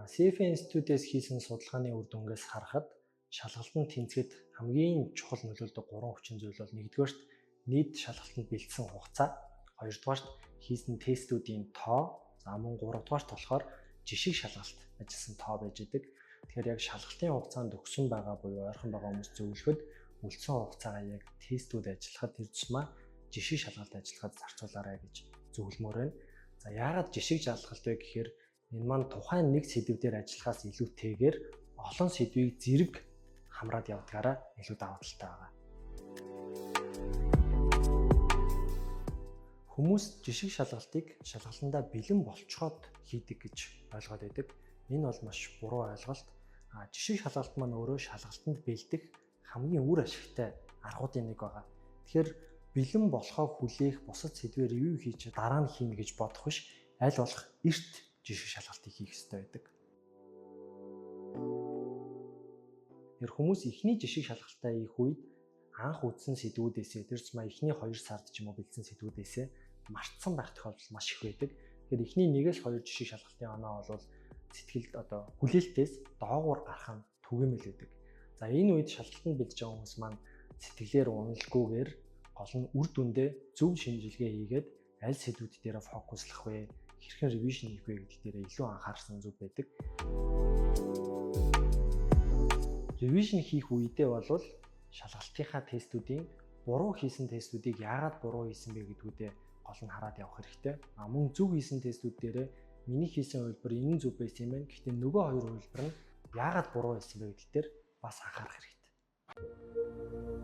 CFA институтээс хийсэн судалгааны үр дүнгээс харахад шалгалтын тэнцвэд хамгийн чухал нөлөөлдөг 3 хүчин зүйл бол нэгдүгээрт нийт шалгалтанд бэлдсэн хугацаа, хоёрдугаарт хийсэн тестүүдийн тоо, за мөн гуравдугаарт болохоор жишг шалгалт ажилласан тоо байж идэг. Тэгэхээр яг шалгалтын хугацаанд өгсөн байгаа буюу ойрхон байгаа хүмүүс зөвлөхөд үлдсэн хугацаагаа яг тестүүд ажиллахад тэр тусмаа жишг шалгалт ажиллахад зарцуулаарай гэж зөвлөмөр байна. За яагаад жишг шалгалт вэ гэхээр энэ маань тухайн нэг сэдв дээр ажиллахаас илүүтэйгээр олон сэдвийг зэрэг хамраад явдгаараа илүү даваа талтай байгаа. Хүмүүс жишг шалгалтыг шалгалтандаа бэлэн болцоход хийдэг гэж ойлгоод байдаг. Энэ бол маш буруу ойлголт. Жишг шалгалт маань өөрөө шалгалтанд бэлдэх хамгийн үр ашигтай аргуудын нэг байгаа. Тэгэхээр бэлэн болохоо хүлээх бусад сэдвээр юу хийж дараа нь хийнэ гэж бодох биш, аль болох эрт жишг шалгалтыг хийх ёстой байдаг. Тэр хүмүүс эхний жишг шалгалтаа хийх үед анх үзсэн сэдвүүдээсээ тэр цэцмаа эхний 2 сард ч юм уу бэлдсэн сэдвүүдээсээ мартсан байх тохиолдол маш их байдаг. Тэгэхээр эхний 1-2 жишг шалгалтын оноо бол сэтгэлд хүлээлтээс доогуур гарах нь түгээмэл байдаг. За энэ үед шалгалтанд бэлдэж байгаа хүмүүс маань сэтгэлээр уналгүйгээр гол нь үр дүндээ зөв шинжилгээ хийгээд аль сэдвүүд дээр фокуслах вэ, хэрхэн ревижн хийх вэ гэдэг дээр илүү анхаарсан зүг байдаг. Ревижн хийх үедээ бол шалгалтынхаа тестүүдийн буруу хийсэн тестүүдийг яагаад буруу хийсэн бэ гэдгүүдээ гол нь хараад явах хэрэгтэй. Мөн зөв хийсэн тестүүд дээр миний хийсэн хувилбар энэ зөв байсан юм байна. Гэхдээ нөгөө хоёр хувилбар нь яагаад буруу байсан бэ гэдэгт бас анхаарах хэрэгтэй.